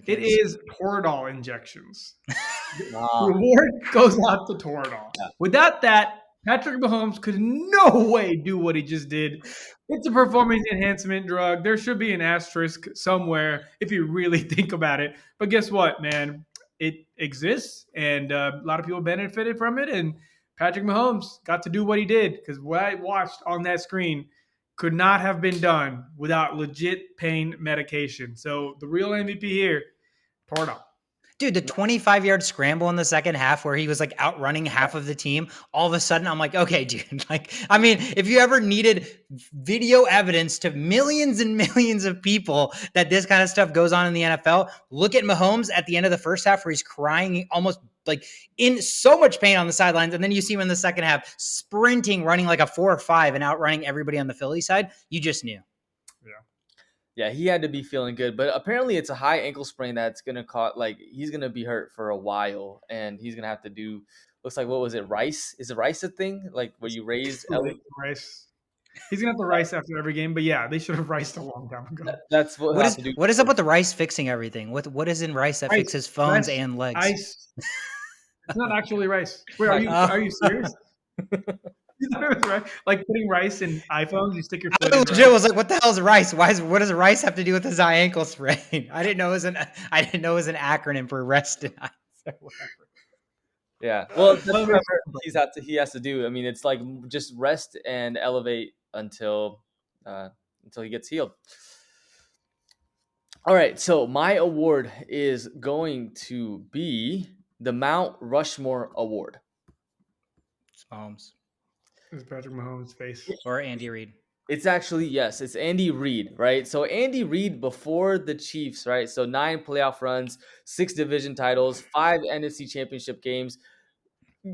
It is Toradol injections. The award goes out to Toradol. Yeah. Without that, Patrick Mahomes could in no way do what he just did. It's a performance enhancement drug. There should be an asterisk somewhere if you really think about it. But guess what, man? It exists, and a lot of people benefited from it. And Patrick Mahomes got to do what he did because what I watched on that screen could not have been done without legit pain medication. So the real MVP here, Toradol. Dude, the 25-yard scramble in the second half where he was like outrunning half of the team, all of a sudden I'm like, okay, dude. Like, I mean, if you ever needed video evidence to millions and millions of people that this kind of stuff goes on in the NFL, look at Mahomes at the end of the first half where he's crying almost like in so much pain on the sidelines. And then you see him in the second half sprinting, running like a 4 or 5 and outrunning everybody on the Philly side. You just knew. Yeah, he had to be feeling good, but apparently it's a high ankle sprain that's gonna cause he's gonna be hurt for a while, and he's gonna have to do. Looks like what was it? Rice? Is it rice a thing? Like where you raise rice? He's gonna have to rice after every game, but yeah, they should have riced a long time ago. That's what is up with the rice fixing everything? What is in rice that fixes phones and legs? Ice. It's not actually rice. Wait, are you serious? Like putting rice in iPhones, you stick your foot in. Legit was like, what the hell is rice? What does rice have to do with his high ankle sprain? I didn't know it was an acronym for rest and ice or whatever. Yeah, well, that's whatever he has to do. I mean, it's like just rest and elevate until he gets healed. All right, so my award is going to be the Mount Rushmore Award. It's Mahomes. It's Patrick Mahomes' face. Or Andy Reid. It's actually, yes, it's Andy Reid, right? So Andy Reid before the Chiefs, right? So 9 playoff runs, 6 division titles, 5 NFC championship games,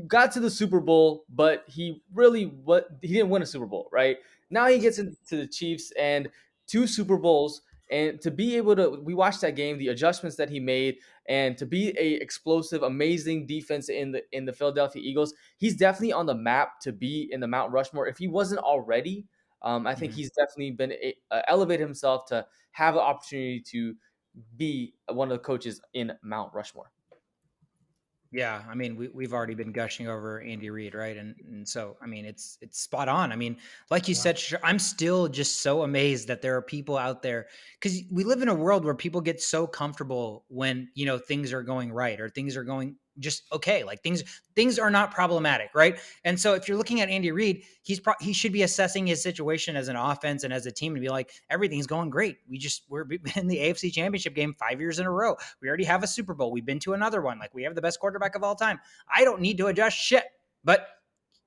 got to the Super Bowl, but he didn't win a Super Bowl, right? Now he gets into the Chiefs and 2 Super Bowls. And to be able to, we watched that game, the adjustments that he made, and to be a explosive, amazing defense in the Philadelphia Eagles, he's definitely on the map to be in the Mount Rushmore. If he wasn't already, I think he's definitely been elevated himself to have the opportunity to be one of the coaches in Mount Rushmore. Yeah, I mean, we've already been gushing over Andy Reid, right? And so, I mean, it's spot on. I mean, like you Yeah. said, I'm still just so amazed that there are people out there, because we live in a world where people get so comfortable when things are going right or things are going just okay, like things are not problematic, right? And so, if you're looking at Andy Reid, he should be assessing his situation as an offense and as a team and be like, everything's going great. We're in the AFC Championship game 5 years in a row. We already have a Super Bowl. We've been to another one. Like, we have the best quarterback of all time. I don't need to adjust shit. But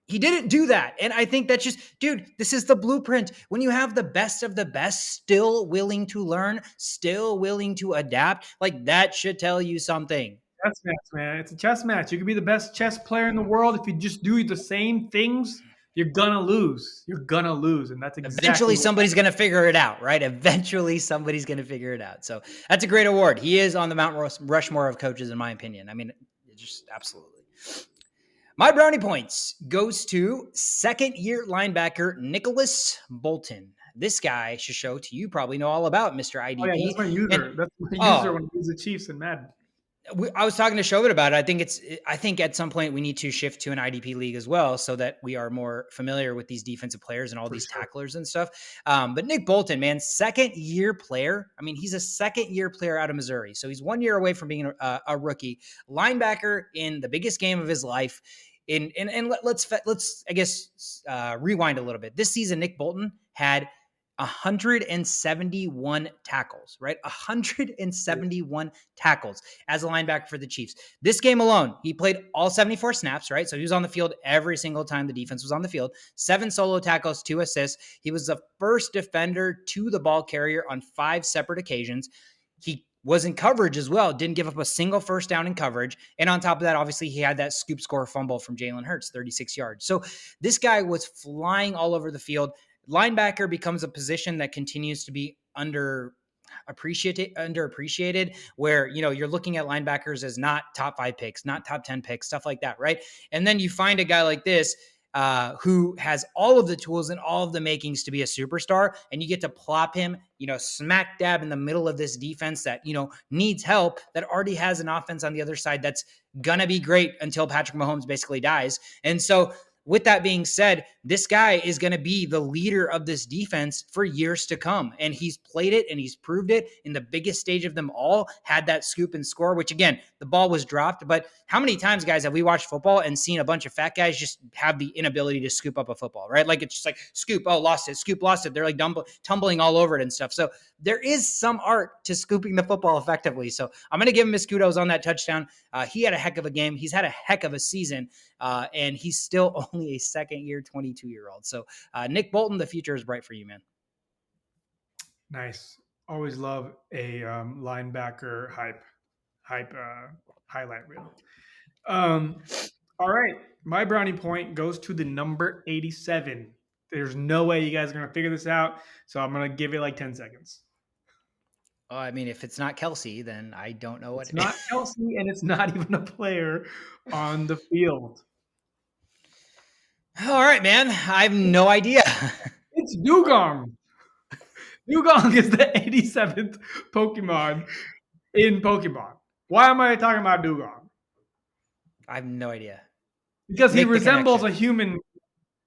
he didn't do that. And I think that's just, dude, this is the blueprint. When you have the best of the best still willing to learn, still willing to adapt, like that should tell you something. Chess match, man. It's a chess match. You can be the best chess player in the world. If you just do the same things, you're gonna lose. You're gonna lose. And that's exactly Eventually what somebody's going to figure it out, right? Eventually somebody's going to figure it out. So that's a great award. He is on the Mount Rushmore of coaches, in my opinion. I mean, just absolutely. My brownie points goes to second-year linebacker Nicholas Bolton. This guy, Shishote, you probably know all about Mr. oh yeah, that's IDP. my And user. That's my user oh, when I use the Chiefs and Madden. I was talking to Chauvin about it. I think at some point we need to shift to an IDP league as well, so that we are more familiar with these defensive players and all For these sure. tacklers and stuff. But Nick Bolton, man, second-year player. I mean, he's a second-year player out of Missouri, so he's 1 year away from being a rookie linebacker in the biggest game of his life. Let's I guess rewind a little bit. This season, Nick Bolton had 171 tackles, right? 171 tackles as a linebacker for the Chiefs. This game alone, he played all 74 snaps, right? So he was on the field every single time the defense was on the field. 7 solo tackles, 2 assists. He was the first defender to the ball carrier on 5 separate occasions. He was in coverage as well, didn't give up a single first down in coverage. And on top of that, obviously, he had that scoop score fumble from Jalen Hurts, 36 yards. So this guy was flying all over the field. Linebacker becomes a position that continues to be underappreciated, where you're looking at linebackers as not top 5 picks, not top 10 picks, stuff like that, right? And then you find a guy like this who has all of the tools and all of the makings to be a superstar, and you get to plop him, smack dab in the middle of this defense that needs help, that already has an offense on the other side that's gonna be great until Patrick Mahomes basically dies. And so, with that being said, this guy is going to be the leader of this defense for years to come. And he's played it and he's proved it in the biggest stage of them all, had that scoop and score, which again, the ball was dropped. But how many times, guys, have we watched football and seen a bunch of fat guys just have the inability to scoop up a football, right? Like, it's just like scoop, oh, lost it, scoop, lost it. They're like tumbling all over it and stuff. So there is some art to scooping the football effectively. So I'm going to give him his kudos on that touchdown. He had a heck of a game. He's had a heck of a season. And he's still only a second-year, 22-year-old. So, Nick Bolton, the future is bright for you, man. Nice. Always love a linebacker highlight reel. All right. My brownie point goes to the number 87. There's no way you guys are going to figure this out. So I'm going to give it like 10 seconds. Oh, I mean, if it's not Kelsey, then I don't know what It's not Kelsey, and it's not even a player on the field. All right, man. I have no idea. It's Dugong. Dugong is the 87th Pokemon in Pokemon. Why am I talking about Dugong? I have no idea. Because he Make the resembles a connection. human.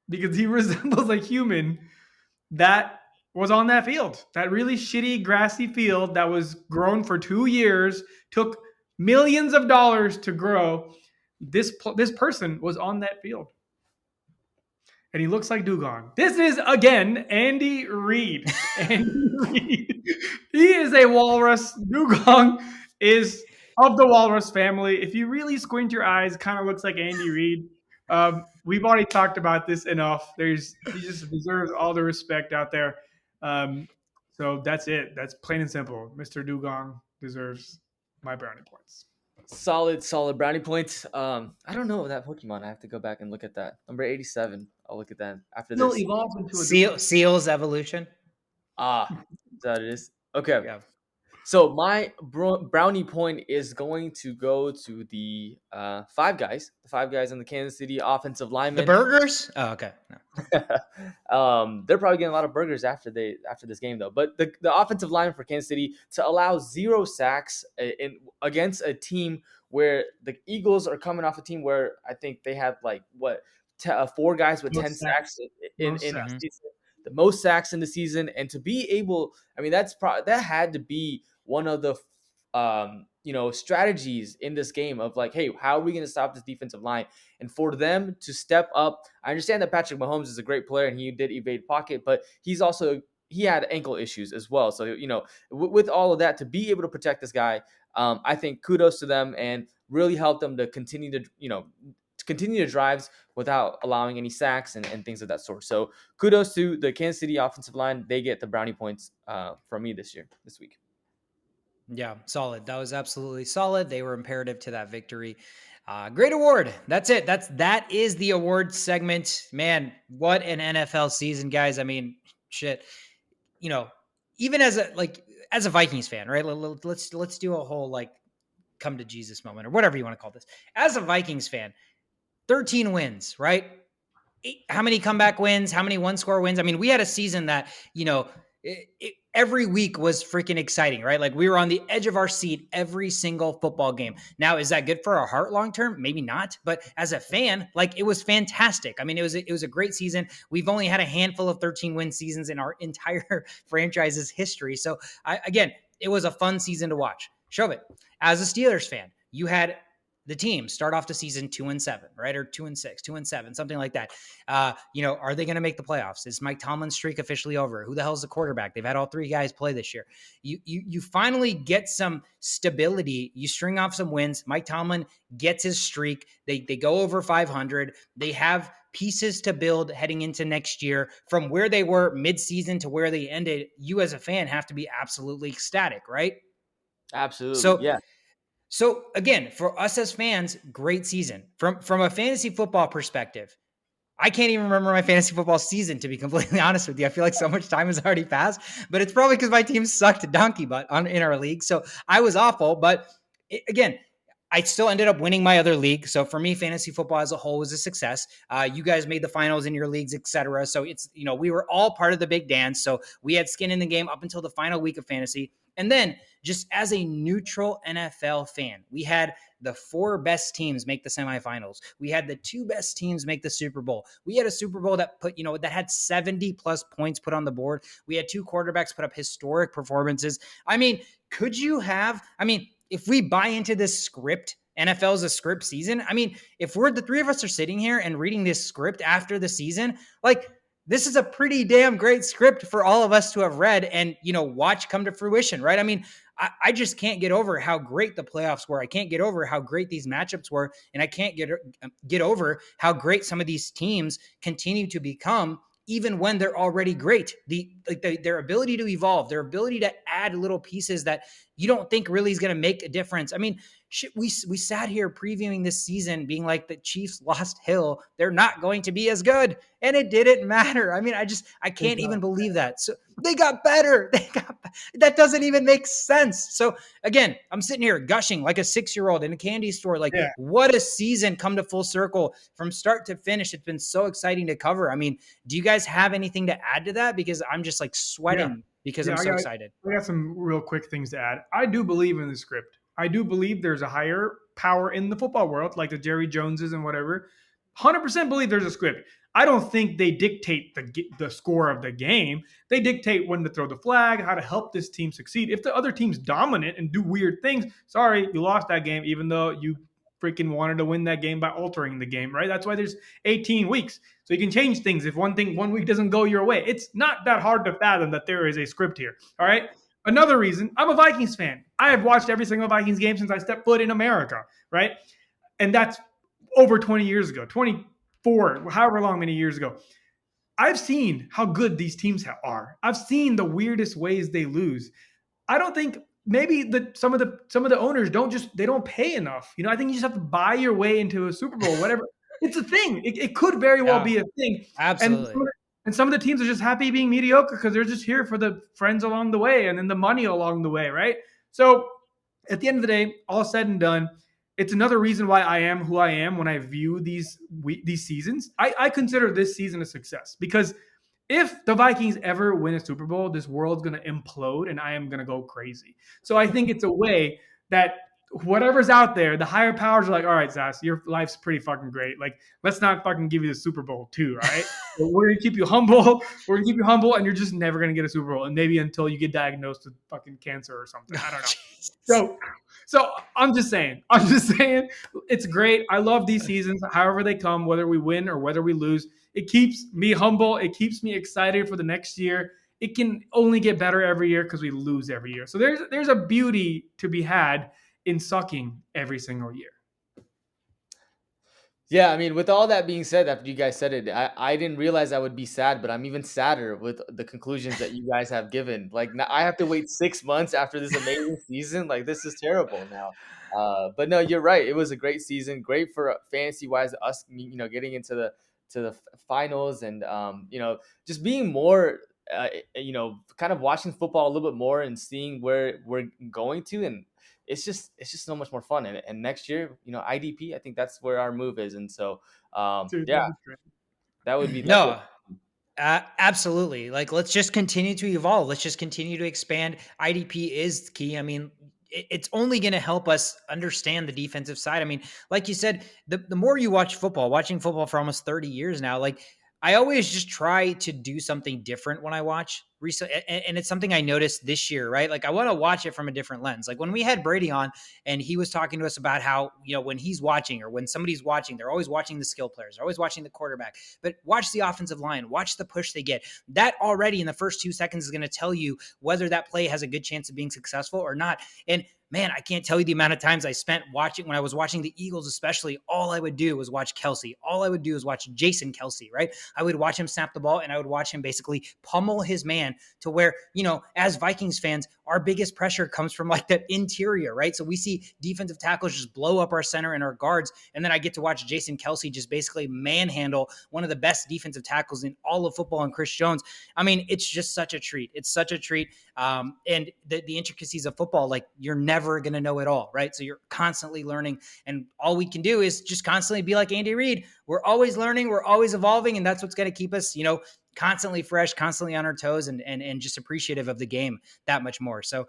Because he resembles a human that was on that field. That really shitty grassy field that was grown for 2 years, took millions of dollars to grow. This person was on that field. And he looks like Dugong. This is, again, Andy Reid. Andy Reid. He is a walrus. Dugong is of the walrus family. If you really squint your eyes, kind of looks like Andy Reid. We've already talked about this enough. He just deserves all the respect out there. So that's it. That's plain and simple. Mr. Dugong deserves my brownie points. Solid brownie points. I don't know that Pokemon. I have to go back and look at that. Number 87. I'll look at that after He'll this. evolve into a Dugong. Seal's evolution. Is that it is? Okay. Yeah. So my brownie point is going to go to the five guys. The five guys on the Kansas City offensive The linemen. burgers? Oh, okay. No. They're probably getting a lot of burgers after this game though. But the offensive line for Kansas City to allow 0 sacks against a team where the Eagles are coming off a team where I think they had like what 4 guys with 10 Most sacks sacks. Most in a Mhm. sacks. season, the most sacks in the season, and to be able, I mean, that had to be one of the strategies in this game of like, hey, how are we going to stop this defensive line? And for them to step up, I understand that Patrick Mahomes is a great player and he did evade pocket, but he had ankle issues as well. So with all of that, to be able to protect this guy, I think kudos to them and really help them to continue the drives without allowing any sacks and things of that sort. So kudos to the Kansas City offensive line. They get the brownie points from me this week. Yeah, solid. That was absolutely solid. They were imperative to that victory. Great award. That's it. That is the award segment. Man, what an NFL season, guys. I mean, shit. You know, even as a Vikings fan, right? Let's do a whole like come to Jesus moment or whatever you want to call this. As a Vikings fan, 13 wins, right? How many comeback wins? How many one score wins? I mean, we had a season that, every week was freaking exciting, right? Like we were on the edge of our seat every single football game. Now, is that good for our heart long term? Maybe not. But as a fan, like it was fantastic. I mean, it was a great season. We've only had a handful of 13 win seasons in our entire franchise's history. So again, it was a fun season to watch. Shove it. As a Steelers fan, you had the team start off the season 2-7, right? Or 2-6, 2-7, something like that. Are they going to make the playoffs? Is Mike Tomlin's streak officially over? Who the hell's the quarterback? They've had all three guys play this year. You finally get some stability. You string off some wins. Mike Tomlin gets his streak. They go over 500. They have pieces to build heading into next year. From where they were midseason to where they ended, you as a fan have to be absolutely ecstatic, right? Absolutely, So yeah. so again, for us as fans, great season. From a fantasy football perspective, I can't even remember my fantasy football season, to be completely honest with you. I feel like so much time has already passed, but it's probably because my team sucked donkey butt in our league. So I was awful, but again, I still ended up winning my other league. So for me, fantasy football as a whole was a success. You guys made the finals in your leagues, etc. So it's, we were all part of the big dance. So we had skin in the game up until the final week of fantasy. And then just as a neutral NFL fan, we had the 4 best teams make the semifinals. We had the 2 best teams make the Super Bowl. We had a Super Bowl that that had 70 plus points put on the board. We had 2 quarterbacks put up historic performances. I mean, if we buy into this script, NFL is a script season. I mean, if we're the 3 of us are sitting here and reading this script after the season, like this is a pretty damn great script for all of us to have read and, watch come to fruition, right? I mean, I just can't get over how great the playoffs were. I can't get over how great these matchups were. And I can't get over how great some of these teams continue to become even when they're already great. Their ability to evolve, their ability to add little pieces that you don't think really is going to make a difference. I mean, shit, we sat here previewing this season being like the Chiefs lost Hill. They're not going to be as good. And it didn't matter. I mean, I can't even believe that. So they got better. That doesn't even make sense. So again, I'm sitting here gushing like a 6-year-old in a candy store. Like, Yeah. what a season come to full circle from start to finish. It's been so exciting to cover. I mean, do you guys have anything to add to that? Because I'm just like Yeah. sweating because Yeah. I'm so excited. I got some real quick things to add. I do believe in the script. I do believe there's a higher power in the football world, like the Jerry Joneses and whatever. 100% believe there's a script. I don't think they dictate the score of the game. They dictate when to throw the flag, how to help this team succeed. If the other team's dominant and do weird things, sorry, you lost that game, even though you freaking wanted to win that game by altering the game, right? That's why there's 18 weeks. So you can change things if one week doesn't go your way. It's not that hard to fathom that there is a script here. All right. Another reason, I'm a Vikings fan. I have watched every single Vikings game since I stepped foot in America, right? And that's over 20 years ago, 24, however long many years ago. I've seen how good these teams are. I've seen the weirdest ways they lose. I don't think maybe some of the owners they don't pay enough. I think you just have to buy your way into a Super Bowl, whatever. It's a thing. It could very well Yeah, be a thing. And absolutely. some of the teams are just happy being mediocre because they're just here for the friends along the way and then the money along the way, right? So at the end of the day, all said and done, it's another reason why I am who I am when I view these seasons. I consider this season a success because if the Vikings ever win a Super Bowl, this world's going to implode and I am going to go crazy. So I think it's a way that whatever's out there, the higher powers are like, all right, Zas, your life's pretty fucking great. Like, let's not fucking give you the Super Bowl too, all right? We're gonna keep you humble. We're gonna keep you humble, and you're just never gonna get a Super Bowl, and maybe until you get diagnosed with fucking cancer or something. I don't know. So I'm just saying. It's great. I love these seasons, however they come, whether we win or whether we lose. It keeps me humble. It keeps me excited for the next year. It can only get better every year because we lose every year. So there's a beauty to be had in sucking every single year. Yeah, I mean, with all that being said, after you guys said it, I didn't realize I would be sad, but I'm even sadder with the conclusions that you guys have given. Like, now I have to wait 6 months after this amazing season. Like, this is terrible now. But no, you're right. It was a great season, great for fantasy wise, us, getting into the finals and just being more, kind of watching football a little bit more and seeing where we're going to, and it's just so much more fun. And next year, IDP, I think that's where our move is. And so, Dude, yeah, that would be No, absolutely. Like, let's just continue to evolve. Let's just continue to expand. IDP is key. I mean, it's only going to help us understand the defensive side. I mean, like you said, the more you watch football, watching football for almost 30 years now, like I always just try to do something different when I watch recently. And it's something I noticed this year, right? Like I want to watch it from a different lens. Like when we had Brady on and he was talking to us about how, when he's watching or when somebody's watching, they're always watching the skill players, they're always watching the quarterback, but watch the offensive line, watch the push they get. That already in the first 2 seconds is going to tell you whether that play has a good chance of being successful or not. And man, I can't tell you the amount of times I spent watching, when I was watching the Eagles, especially, all I would do was watch Kelsey. All I would do is watch Jason Kelsey, right? I would watch him snap the ball and I would watch him basically pummel his man to where, as Vikings fans, our biggest pressure comes from like that interior, right? So we see defensive tackles just blow up our center and our guards. And then I get to watch Jason Kelsey just basically manhandle one of the best defensive tackles in all of football and Chris Jones. I mean, it's just such a treat. It's such a treat. And the intricacies of football, like you're never going to know it all, right? So you're constantly learning, and all we can do is just constantly be like Andy Reid. We're always learning, we're always evolving, and that's what's going to keep us, constantly fresh, constantly on our toes, and just appreciative of the game that much more. So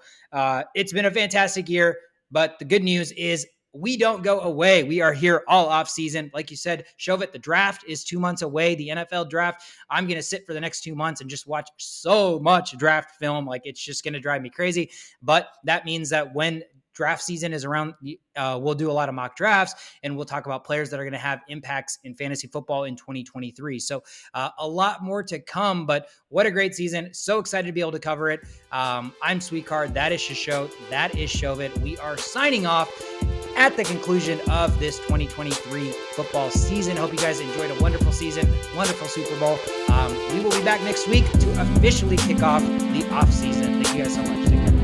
it's been a fantastic year, but the good news is we don't go away. We are here all off season. Like you said, Shovit, the draft is 2 months away. The NFL draft, I'm going to sit for the next 2 months and just watch so much draft film. Like it's just going to drive me crazy. But that means that when draft season is around, we'll do a lot of mock drafts and we'll talk about players that are going to have impacts in fantasy football in 2023. So a lot more to come, but what a great season. So excited to be able to cover it. I'm Sweet Card. That is Shisho. That is Shovit. We are signing off at the conclusion of this 2023 football season. Hope you guys enjoyed a wonderful season, wonderful Super Bowl. We will be back next week to officially kick off the off season. Thank you guys so much. Take care.